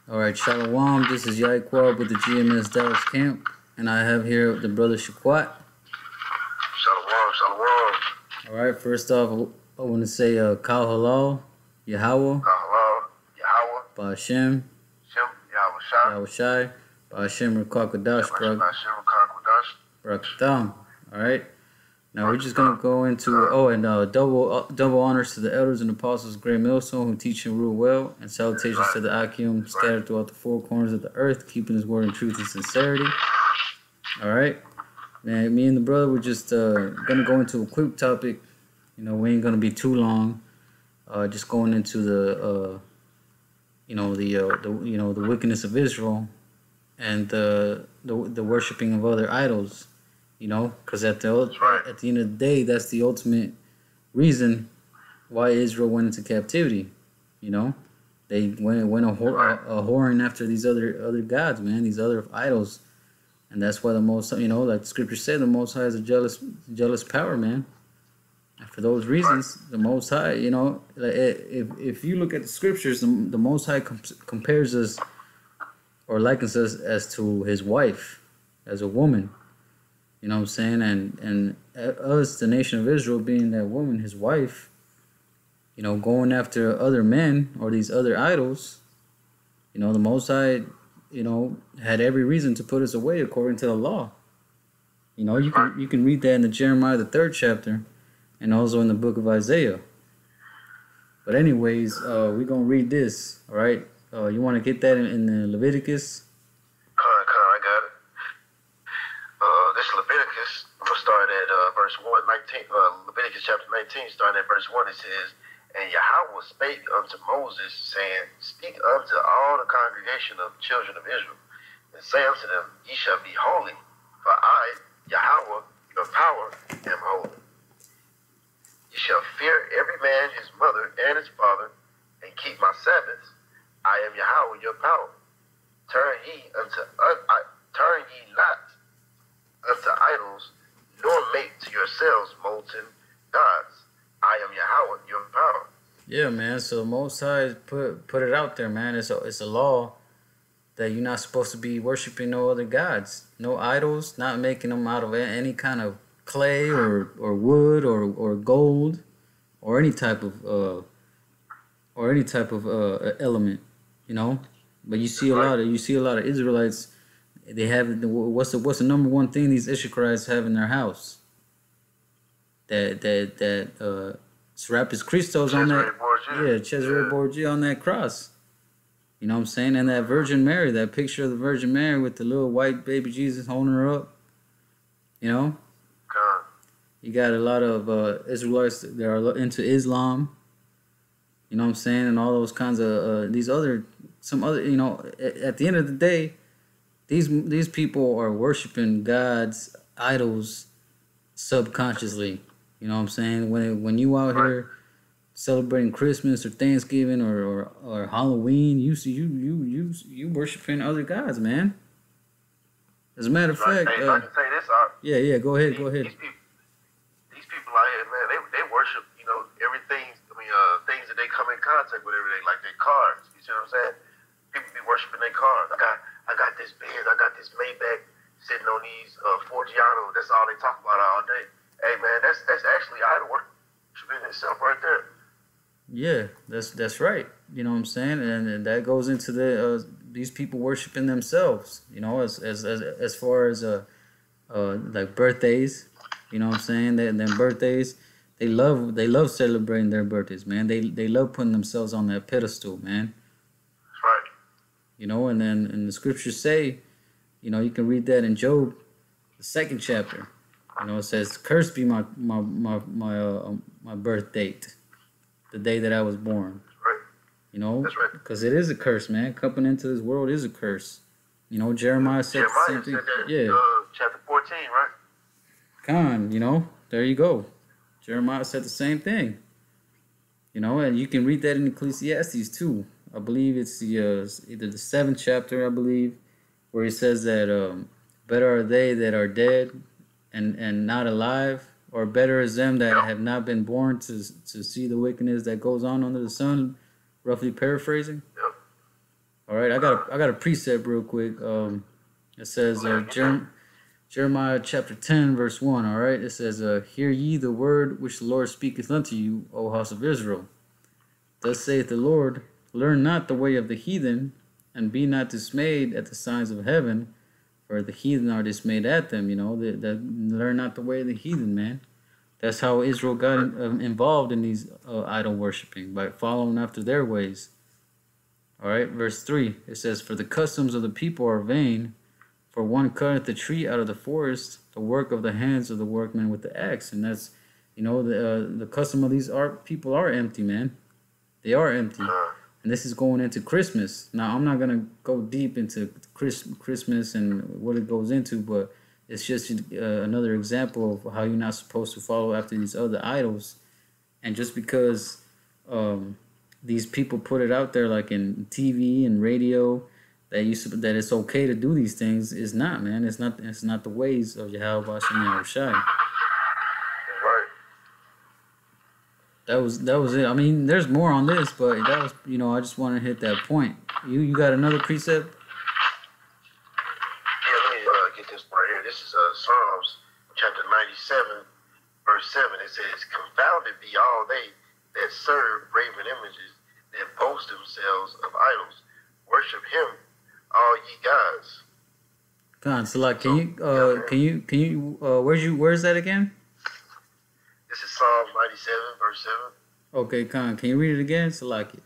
Alright, Shalom. This is YAHAWAH with the GMS Dallas camp. And I have here the brother Shaquat. Shalom, shalom. Alright, first off, I want to say Kal Halal, Yahawah, HALAL, YAHAWAH, Ba'ashem, SHAM, YAHAWASHI, Yahawashai, Ba'ashem Rekakadash, YAHAWASHI, Brakatam. Alright, now we're just going to go into, double honors to the elders and apostles of Great Millstone who teach and rule well, and salutations to the Akim scattered throughout the four corners of the earth, keeping his word in truth and sincerity. Alright, now me and the brother, we're just going to go into a quick topic. You know, we ain't going to be too long. Just going into the the wickedness of Israel and the worshiping of other idols. You know, because at the end of the day, that's the ultimate reason why Israel went into captivity. You know, they went a whoring after these other gods, man, these other idols, and that's why the Most, like the scripture said, the Most High is a jealous power, man. And for those reasons, the Most High, if you look at the scriptures, the Most High compares us or likens us as to his wife, as a woman. You know what I'm saying? And us, the nation of Israel, being that woman, his wife, going after other men or these other idols, the Most High, had every reason to put us away according to the law. You can read that in the Jeremiah, the 3rd chapter, and also in the book of Isaiah. But anyways, we're going to read this, all right? You want to get that in the Leviticus? I got it. This Leviticus, I'm going to start at verse 1, Leviticus chapter 19, starting at verse 1, it says, And Yahawah spake unto Moses, saying, Speak unto all the congregation of the children of Israel, and say unto them, Ye shall be holy, for I, Yahawah, your power, am holy. Ye shall fear every man his mother and his father, and keep my Sabbaths. I am Yahawah, your power. Turn ye not unto idols, nor make to yourselves molten gods. I am Yahawah, your power. Yeah, man. So Most High put it out there, man. It's a law that you're not supposed to be worshiping no other gods, no idols, not making them out of any kind of clay or wood or gold or any type of element, But you see a lot of Israelites. They have what's the number one thing these Issacharites have in their house? That Serapis Christos on that, Cesare Borgia on that cross. You know what I'm saying? And that Virgin Mary, that picture of the Virgin Mary with the little white baby Jesus holding her up. You got a lot of Israelites that are into Islam. You know what I'm saying? And all those kinds of some other. At the end of the day, these people are worshiping gods, idols, subconsciously. You know what I'm saying? When you out here celebrating Christmas or Thanksgiving or Halloween, you worshiping other gods, man. As a matter of fact, I can say this, yeah, go ahead. These people out here, man, they worship, everything. Things that they come in contact with every day, like their cars. You see what I'm saying? People be worshiping their cars. I got this Benz, I got this Maybach sitting on these Forgianos. That's all they talk about all day. Hey, man, that's actually idol worship in itself right there. Yeah, that's right. You know what I'm saying, and that goes into these people worshiping themselves. As far as like birthdays. You know what I'm saying? Then birthdays. They love celebrating their birthdays, man. They love putting themselves on that pedestal, man. That's right. And then in the scriptures say, you can read that in Job, the 2nd chapter. It says, "Cursed be my birth date, the day that I was born." That's right. That's right. Because it is a curse, man. Coming into this world is a curse. Jeremiah said the same thing. Yeah. Chapter 14, right? There you go. Jeremiah said the same thing. And you can read that in Ecclesiastes too. I believe it's either the 7th chapter, I believe, where he says that better are they that are dead and not alive, or better is them that have not been born to see the wickedness that goes on under the sun, roughly paraphrasing. Yep. All right, I got a precept real quick. It says Jeremiah chapter 10 verse 1. All right, it says, "Hear ye the word which the Lord speaketh unto you, O house of Israel. Thus saith the Lord, learn not the way of the heathen, and be not dismayed at the signs of heaven, for the heathen are dismayed at them." You know, that learn not the way of the heathen, man. That's how Israel got involved in these idol worshiping, by following after their ways. All right, verse 3, it says, "For the customs of the people are vain, for one cutteth the tree out of the forest, the work of the hands of the workman with the axe." And that's, you know, the custom of these people are empty, man. They are empty. And this is going into Christmas. Now, I'm not going to go deep into Christmas and what it goes into, but it's just another example of how you're not supposed to follow after these other idols. And just because these people put it out there, like in TV and radio, that it's okay to do these things, is not, man. It's not the ways of YAHAWASHI and YAHAWASHI. That was it. I mean, there's more on this, but that was, you know, I just want to hit that point. You got another precept? Yeah, let me get this right here. This is Psalms chapter 97, verse 7. It says, "Confounded be all they that serve graven images, that boast themselves of idols. Worship him, all ye gods." God, so like, can you where's that again? This is Psalms 97, verse 7. Okay, Khan, can you read it again? Salaki.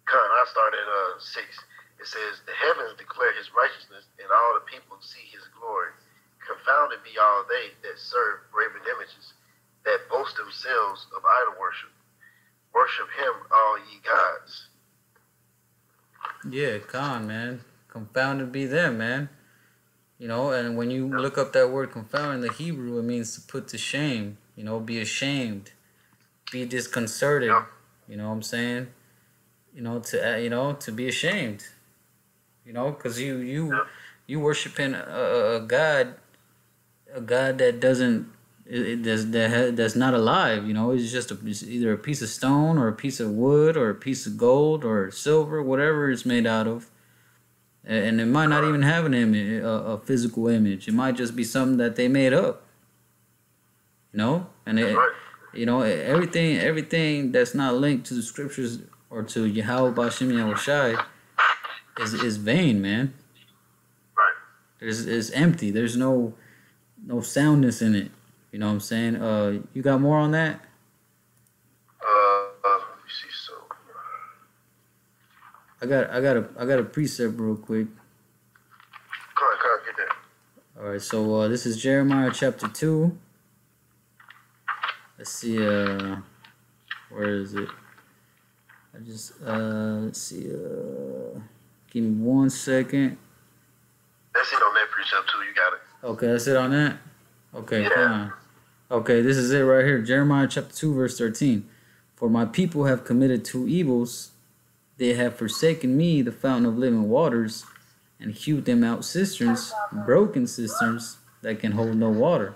Khan, I start at 6. It says, "The heavens declare his righteousness, and all the people see his glory. Confounded be all they that serve graven images, that boast themselves of idol worship. Worship him, all ye gods." Yeah, Khan, man. Confounded be them, man. You know, and when you look up that word confound in the Hebrew, it means to put to shame. You know, be ashamed, be disconcerted. You know what I'm saying? You know, to be ashamed. You know, because you worshiping a God that doesn't that's not alive. You know, it's either a piece of stone or a piece of wood or a piece of gold or silver, whatever it's made out of. And it might not even have an image, a physical image. It might just be something that they made up. You know, and you know, everything that's not linked to the scriptures or to YAHAWASHI YAHAWASHI is vain, man. Right. It's empty. There's no soundness in it. You know what I'm saying? You got more on that? Let me see. So I got a precept real quick. Come on, get that. All right, so this is Jeremiah chapter 2. Let's see, where is it? Let's see, give me 1 second. That's it on that precept too, you got it. Okay, that's it on that? Okay, yeah. Fine. Okay, this is it right here. Jeremiah chapter 2, verse 13. "For my people have committed two evils. They have forsaken me, the fountain of living waters, and hewed them out cisterns, broken cisterns that can hold no water."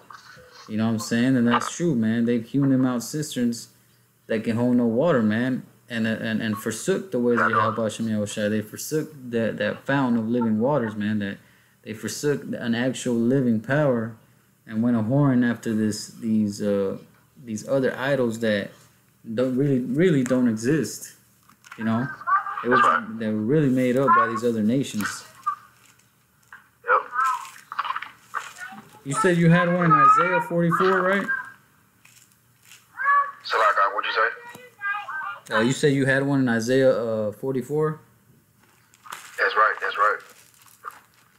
You know what I'm saying? And that's true, man. They've hewn them out cisterns that can hold no water, man. And forsook the ways of YAHAWASHI YAHAWASHI. They forsook that fountain of living waters, man. That they forsook an actual living power and went a whoring after these other idols that really don't exist. You know? They were really made up by these other nations. You said you had one in Isaiah 44, right? So, like, what'd you say? You said you had one in Isaiah 44? That's right.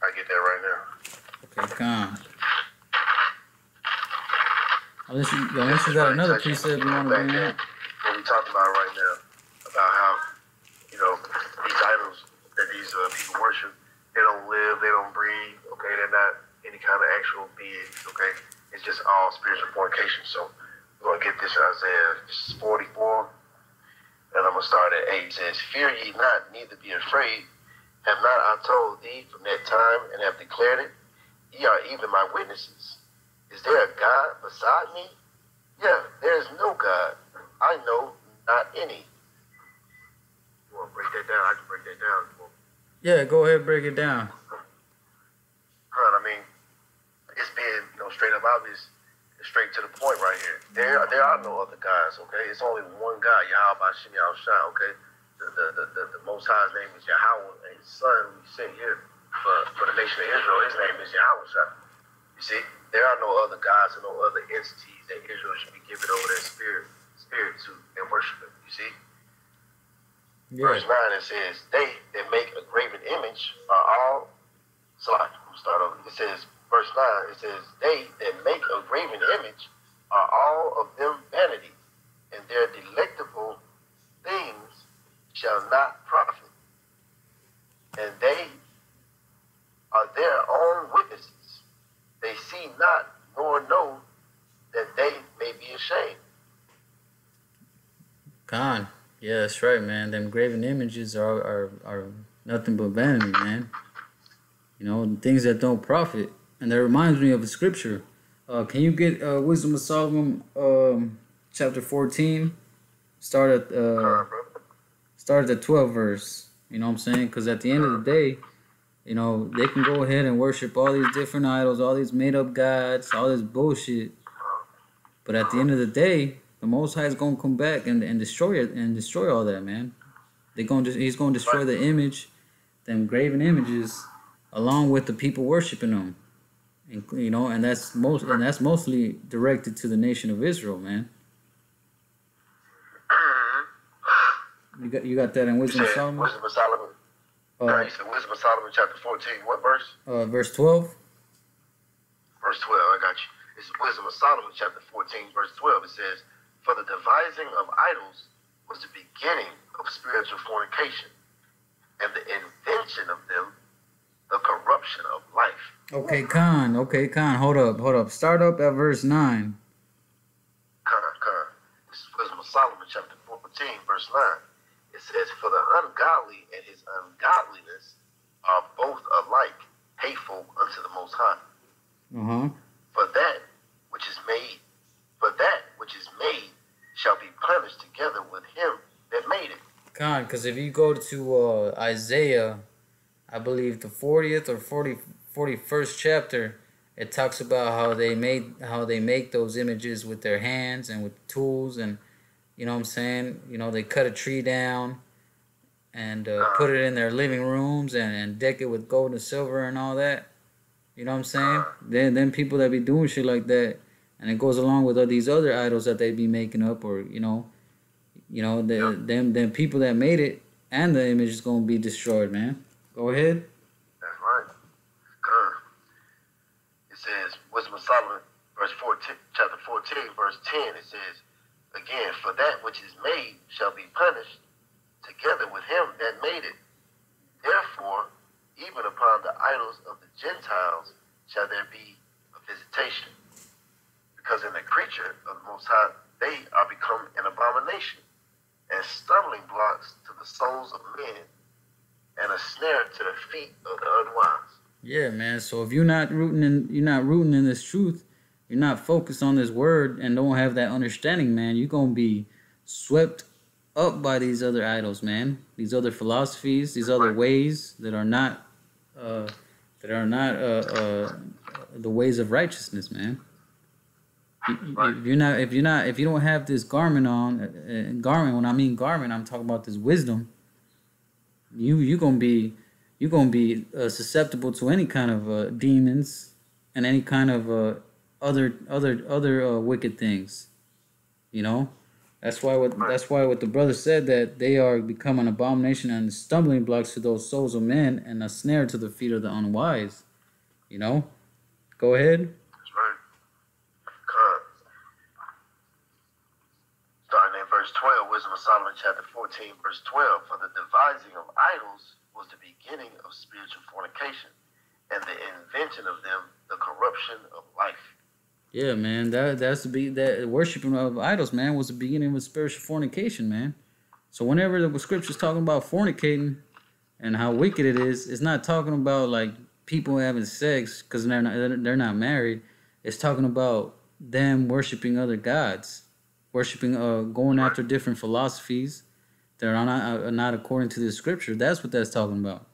I get that right now. Okay, come. Unless you got another precept you want to bring up. What we talked about right now, about how, you know, these idols that these people worship, they don't live, they don't breathe, okay? They're not any kind of actual beings, okay? It's just all spiritual fornication. So we're going to get this in Isaiah 44, and I'm going to start at 8. It says, "Fear ye not, neither be afraid. Have not I told thee from that time, and have declared it? Ye are even my witnesses. Is there a God beside me? Yeah, there is no God. I know not any." want to break that down? I can break that down. Yeah, go ahead, break it down. I mean, it's being, straight up obvious, straight to the point right here. There are no other gods, okay? It's only one God, YAHAWASHI, okay? The Most High's name is Yahawah, and his son we sent here for the nation of Israel, his name is YAHAWASHI. You see, there are no other gods and no other entities that Israel should be giving over their spirit to and worshiping. You see? Yeah. Verse 9, it says, they that make a graven image are all, start over. It says, verse 9, it says, they that make a graven image are all of them vanity, and their delectable things shall not profit. And they are their own witnesses. They see not nor know that they may be ashamed. God. Yeah, that's right, man. Them graven images are nothing but vanity, man. Things that don't profit. And that reminds me of a scripture. Can you get Wisdom of Solomon, chapter 14? Start at the 12th verse. You know what I'm saying? Because at the end of the day, they can go ahead and worship all these different idols, all these made-up gods, all this bullshit. But at the end of the day, the Most High is gonna come back and destroy it and destroy all that, man. He's gonna destroy the image, them graven images, along with the people worshiping them, and that's mostly directed to the nation of Israel, man. You got that in Wisdom of Solomon. Wisdom of Solomon. You said Wisdom of Solomon, chapter 14. What verse? Verse 12. Verse 12. I got you. It's Wisdom of Solomon, chapter 14, verse 12. It says, for the devising of idols was the beginning of spiritual fornication, and the invention of them, the corruption of life. Okay, Khan. Hold up. Start up at verse 9. Khan. This is Wisdom of Solomon, chapter 14, verse 9. It says, for the ungodly and his ungodliness are both alike hateful unto the Most High. For that which is made shall be punished together with him that made it. Khan, because if you go to Isaiah, I believe the 40th or 41st chapter, it talks about how they make those images with their hands and with tools, and you know what I'm saying? They cut a tree down and put it in their living rooms and deck it with gold and silver and all that. You know what I'm saying? Then people that be doing shit like that, and it goes along with all these other idols that they be making up, or them people that made it, and the image is gonna be destroyed, man. Go ahead. That's right. It says, Wisdom of Solomon, chapter 14, verse 10. It says, again, for that which is made shall be punished together with him that made it. Therefore, even upon the idols of the Gentiles shall there be a visitation. Because in the creature of the Most High, they are become an abomination and stumbling blocks to the souls of men and a snare to the feet of the unwise. Yeah, man. So if you're not rooting in this truth, you're not focused on this word and don't have that understanding, man, you're gonna be swept up by these other idols, man. These other philosophies, these other ways that are not the ways of righteousness, man. If you don't have this garment on, garment. When I mean garment, I'm talking about this wisdom. You're gonna be susceptible to any kind of demons and any kind of other wicked things. That's why what the brother said, that they are become an abomination and stumbling blocks to those souls of men and a snare to the feet of the unwise. Go ahead. That's right. Starting in verse 12, Wisdom of Solomon, chapter 14, verse 12. For the devising of idols was the beginning of spiritual fornication, and the invention of them, the corruption of life. Yeah, man, that worshiping of idols, man, was the beginning of spiritual fornication, man. So whenever the scripture's talking about fornicating and how wicked it is, it's not talking about like people having sex because they're not married. It's talking about them worshiping other gods, worshiping, going after different philosophies, They're not according to the scripture. That's what that's talking about.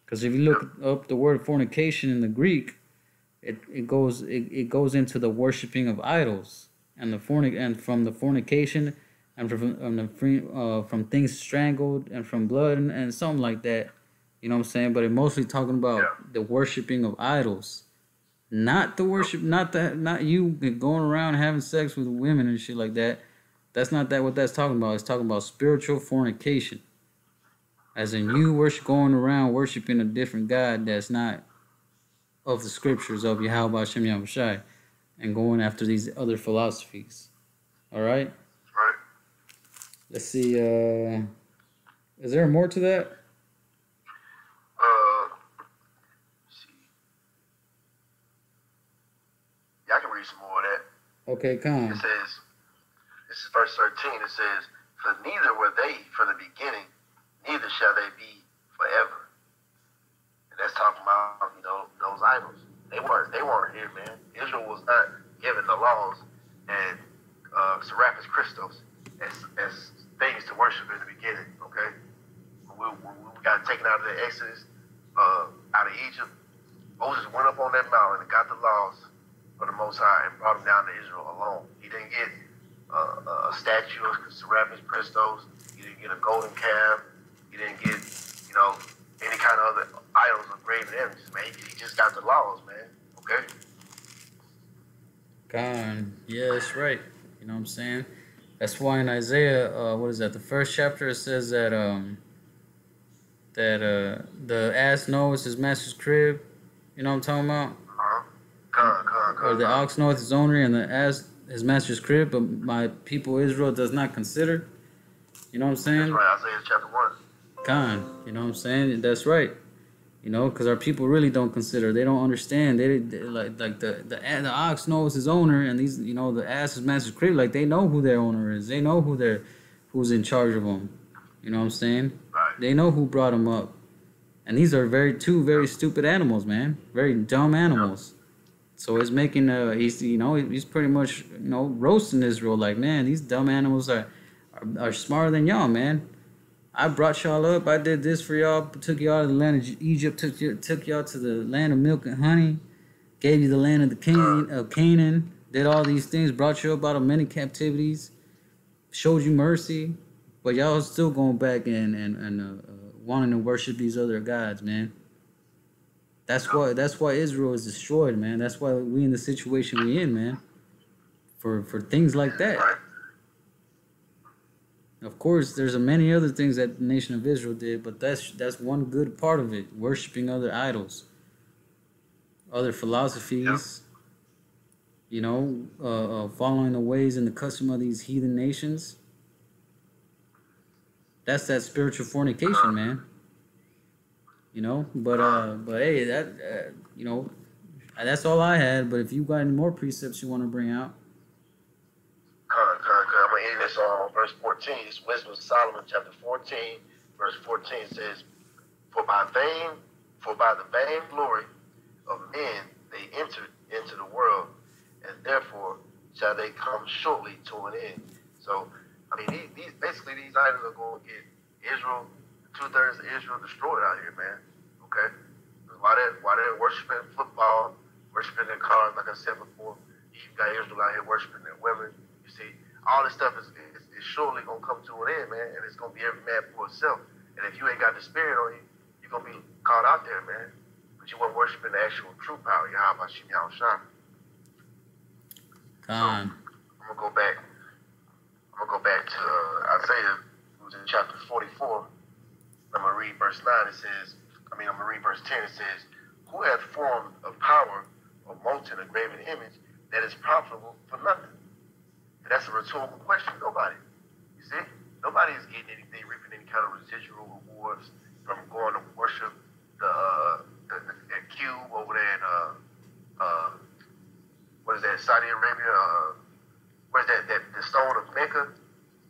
Because if you look up the word fornication in the Greek, it goes into the worshiping of idols and from the fornication and from things strangled and from blood and something like that. You know what I'm saying? But it's mostly talking about the worshiping of idols. Not the worship, not you going around having sex with women and shit like that. That's not what that's talking about. It's talking about spiritual fornication. As in you going around worshiping a different God that's not of the scriptures of YAHAWASHI and going after these other philosophies. All right? Right. Let's see. Is there more to that? Yeah, I can read some more of that. Okay, come. It says, this is verse 13. It says, "For neither were they from the beginning, neither shall they be forever." And that's talking about, those idols. They weren't here, man. Israel was not given the laws and Serapis Christos as things to worship in the beginning. Okay, when we got taken out of the Exodus, out of Egypt, Moses went up on that mountain and got the laws of the Most High and brought them down to Israel alone. He didn't get a statue of Serapis Christos. He didn't get a golden calf. He didn't get, any kind of other idols or graven images, man. He just got the laws, man. Okay? God, yeah, that's right. You know what I'm saying? That's why in Isaiah, what is that? The first chapter, it says that the ass knows his master's crib. You know what I'm talking about? Or the ox knoweth his owner, and the ass his master's crib, but my people Israel does not consider. You know what I'm saying? That's right, Isaiah chapter 1. Khan, you know what I'm saying? That's right. Because our people really don't consider. They don't understand. They like the ox knows his owner, and these the ass is master's crib. Like they know who their owner is. They know who's in charge of them. You know what I'm saying? Right. They know who brought them up, and these are two very stupid animals, man. Very dumb animals. So it's making he's pretty much roasting Israel. Like, man, these dumb animals are smarter than y'all, man. I brought y'all up. I did this for y'all. Took y'all to the land of Egypt. Took y'all to the land of milk and honey. Gave you the land of Canaan. Did all these things. Brought you up out of many captivities. Showed you mercy. But y'all still going back and wanting to worship these other gods, man. That's why Israel is destroyed, man. That's why we in the situation we in, man. For things like that. Of course, there's many other things that the nation of Israel did, but that's one good part of it. Worshipping other idols, other philosophies, following the ways and the custom of these heathen nations. That's that spiritual fornication, man. But hey, that's all I had. But if you got any more precepts you want to bring out. I'm going to end this on verse 14. It's Wisdom of Solomon, chapter 14, verse 14 says, For by the vain glory of men they entered into the world, and therefore shall they come shortly to an end. So, these idols are going to get Israel, 2/3 of Israel destroyed out here, man. Okay? While they're worshiping football, worshiping their cars, like I said before, you got Israel out here worshiping their women. You see, all this stuff is surely going to come to an end, man, and it's going to be every man for itself. And if you ain't got the spirit on you, you're going to be caught out there, man. But you weren't worshiping the actual true power, YAHAWASHI, YAHAWASHI. I'm going to go back to Isaiah, who's in chapter 44. I'm going to read verse 9. I'm going to read verse 10. It says, Who hath formed a power or molten a graven image that is profitable for nothing? And that's a rhetorical question. Nobody. You see? Nobody is getting anything, reaping any kind of residual rewards from going to worship the cube over there in, what is that, Saudi Arabia? Where's the stone of Mecca?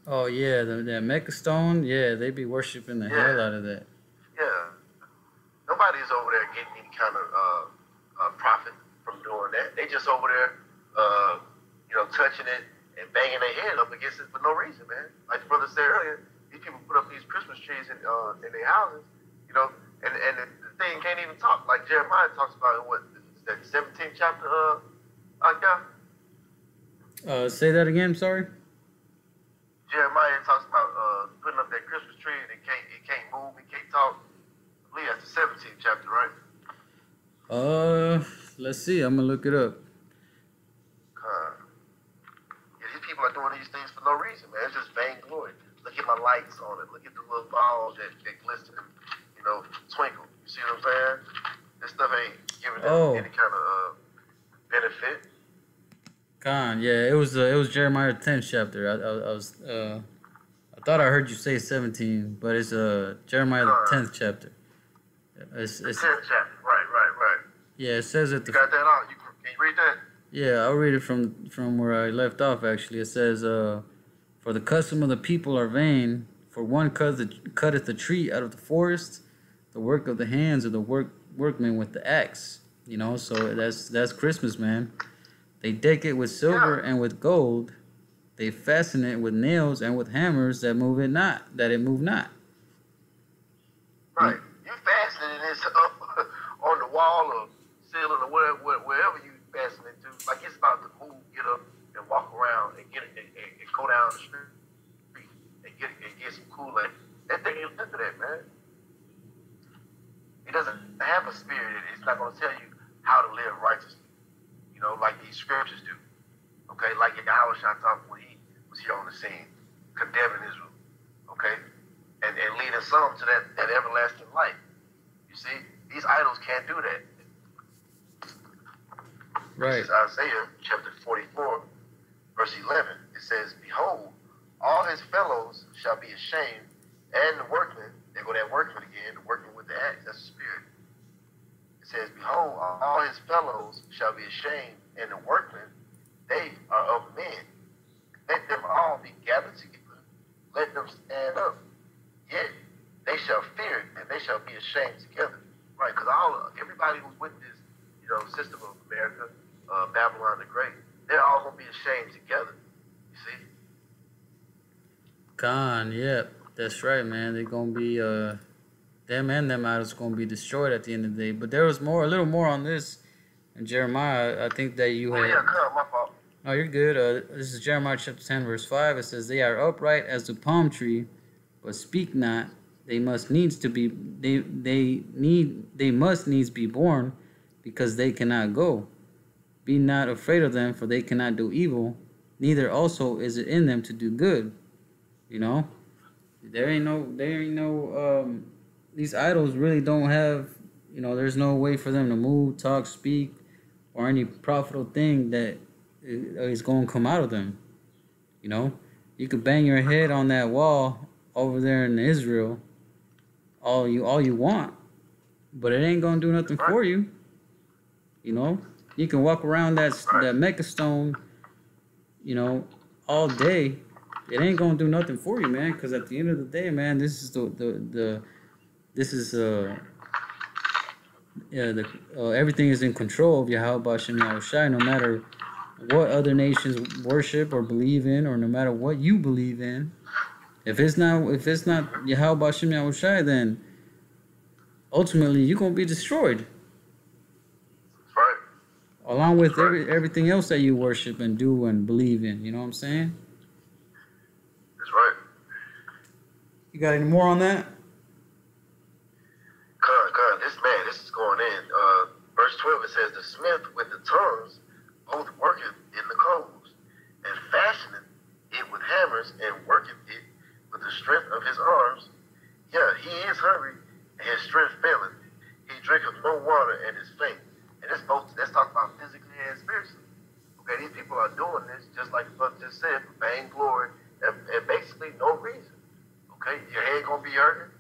Oh, yeah, that Mecca stone. Yeah, they be worshiping the hell out of that. Yeah. Nobody is over there getting any kind of profit from doing that. They just over there, touching it and banging their head up against it for no reason, man. Like the brother said earlier, these these people put up these Christmas trees in their houses, you know, and the thing can't even talk. Like Jeremiah talks about what is that 17th chapter Say that again, sorry. Jeremiah talks about putting up that Christmas tree and it can't move, it can't talk. I believe that's the 17th chapter, right? Let's see. I'm gonna look it up. Yeah, these people are doing these things for no reason, man. It's just vainglory. Look at my lights on it. Look at the little balls that glisten and, you know, twinkle. You see what I'm saying? This stuff ain't giving them any kind of benefit. Yeah, it was Jeremiah 10th chapter. I thought I heard you say 17, but it's Jeremiah 10th chapter. It's 10th chapter, right. Yeah, it says it. You got that out? Can you read that? Yeah, I'll read it from where I left off. Actually, it says, "For the custom of the people are vain. For one cutteth the tree out of the forest, the work of the hands of the workmen with the axe." You know, so that's Christmas, man. They deck it with silver and with gold. They fasten it with nails and with hammers that it move not. Right. You fastening this up on the wall or ceiling or wherever you fasten it to, like it's about to move, get up and walk around and get it and go down the street and get some Kool-Aid. That thing ain't listen to that, man. It doesn't have a spirit in it. It's not going to tell you how to live righteously, you know, like these scriptures do. Okay, like YAHAWASHI talked when he was here on the scene, condemning Israel. Okay, and leading some to that everlasting life. You see, these idols can't do that. Right. This is Isaiah chapter 44, verse 11. It says, "Behold, all his fellows shall be ashamed, and the workmen," there go that workman again, the workman with the axe, that's the spirit. It says, "Behold, all his fellows shall be ashamed, and the workmen, they are of men. Let them all be gathered together. Let them stand up. Yet they shall fear, and they shall be ashamed together." Right, because everybody who's with this, you know, system of America, Babylon the Great, they're all gonna be ashamed together. You see? Yep, that's right, man. They're gonna be them and them idols gonna be destroyed at the end of the day. But there was a little more on this in Jeremiah. I think that you had. My fault. Oh, you're good. This is Jeremiah chapter 10, verse 5. It says, "They are upright as the palm tree, but speak not. They must needs be born, because they cannot go. Be not afraid of them, for they cannot do evil. Neither also is it in them to do good." You know, there ain't no. These idols really don't have. You know, there's no way for them to move, talk, speak, or any profitable thing that is going to come out of them. You know, you could bang your head on that wall over there in Israel all you want, but it ain't gonna do nothing for you. You know, you can walk around that Mecca stone, you know, all day. It ain't gonna do nothing for you, man. Because at the end of the day, man, this is everything is in control of YAHAWASHI, no matter what other nations worship or believe in, or no matter what you believe in. If it's not YAHAWASHI, then ultimately you're gonna be destroyed. Right. Along with everything else that you worship and do and believe in. You know what I'm saying? That's right. You got any more on that? This is going in. Verse 12, it says, "The smith with the tongues both worketh in the coals, and fashioneth it with hammers, and worketh it with the strength of his arms. Yeah, he is hungry, and his strength faileth. He drinketh no water, and is faint." And that's talking about physically and spiritually. Okay, these people are doing this, just like the brother just said, for vainglory, and basically no reason. Okay, your head gonna be hurting.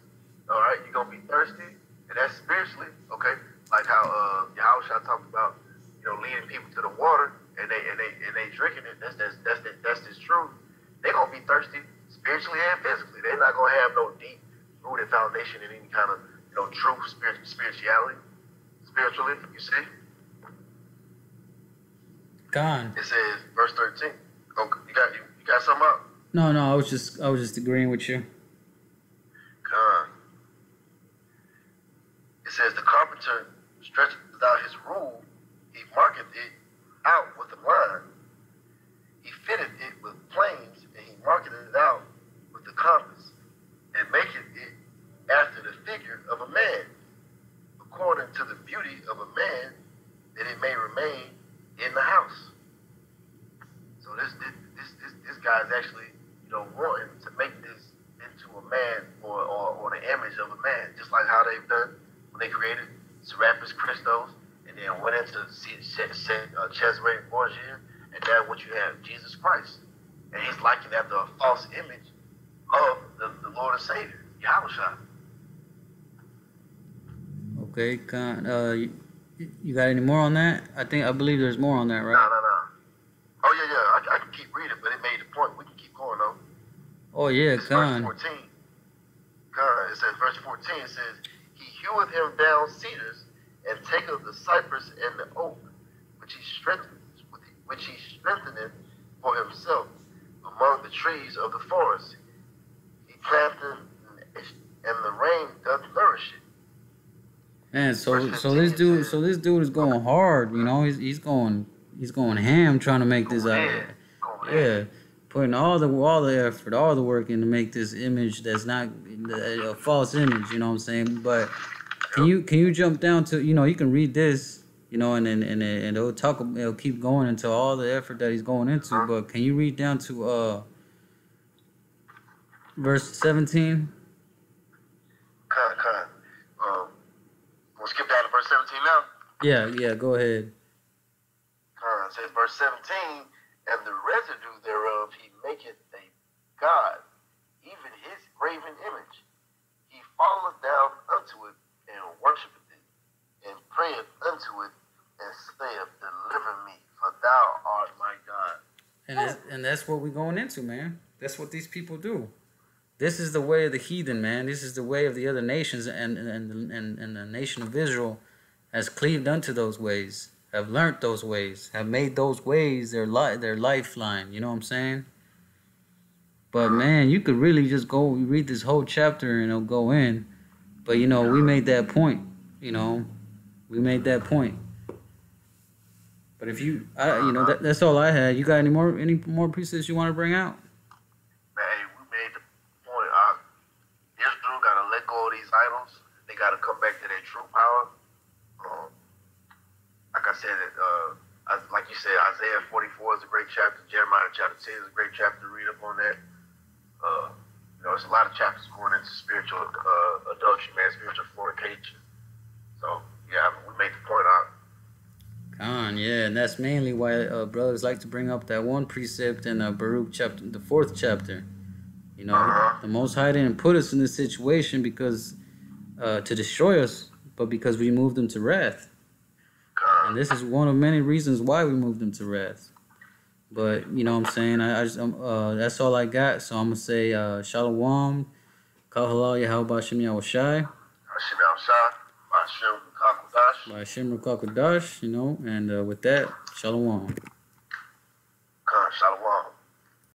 All right, you're gonna be thirsty, and that's spiritually. Okay, like how YAHAWASHI talked about, you know, leading people to the water, and they drinking it. That's this truth. They're gonna be thirsty spiritually and physically. They're not gonna have no deep rooted foundation in any kind of, you know, truth, spirituality, spiritually. You see? Gone. It says, verse 13. Oh, you got something up? No, I was just agreeing with you. God. It says the carpenter stretches out his rule, he marketh it out with a line. He fitteth it with planes, and he marketh it out with the compass, and maketh it after the figure of a man, according to the beauty of a man, that it may remain in the house. So this guy is actually, wanting to make this into a man or the image of a man, just like how they've done when they created Serapis Christos, and then went into Cesare Borgia, and now what you have, Jesus Christ. And he's likened after a false image of the Lord and Savior, YAHAWASHI. Okay, you got any more on that? I believe there's more on that, right? No. Oh, yeah. I can keep reading, but it made the point. We can keep going, though. Oh, yeah, verse 14. It says, verse 14, it says, he heweth him down cedars, and taketh the cypress and the oak, which he strengtheneth for himself among the trees of the forest. He planteth, and the rain doth nourish it. Man, so this dude is going hard, he's going ham trying to make this out. Yeah, putting all the effort, all the work in to make this image that's not a false image, you know what I'm saying? But can you jump down to, you can read this, and it'll keep going into all the effort that he's going into, but can you read down to verse 17? We'll skip down to verse 17 now. Yeah, go ahead. It says verse 17, and the residue thereof he maketh a god, even his graven image. He falleth down unto it, and worshipeth it, and prayeth unto it, and saith, deliver me, for thou art my God. And that's what we're going into, man. That's what these people do. This is the way of the heathen, man. This is the way of the other nations, and the nation of Israel has cleaved unto those ways, have learnt those ways, have made those ways their lifeline. You know what I'm saying? But man, you could really just go read this whole chapter and it'll go in. But we made that point. We made that point. But if that's all I had. You got any more precepts you want to bring out? Man, we made the point. Israel got to let go of these idols. They got to come back to their true power. Like I said, like you said, Isaiah 44 is a great chapter. Jeremiah chapter 10 is a great chapter to read up on that. There's a lot of chapters going into spiritual adultery, man, spiritual fornication. So, yeah, we made the point out. Yeah, and that's mainly why brothers like to bring up that one precept in Baruch chapter, the 4th chapter. The Most High didn't put us in this situation because to destroy us, but because we moved him to wrath. And this is one of many reasons why we moved him to wrath. But you know what I'm saying? I just that's all I got. So I'm gonna say Shalom, HALAL, YAHAWASHI, YAHAWASHI. By Hashem Rukakwadash, and with that, Shalom.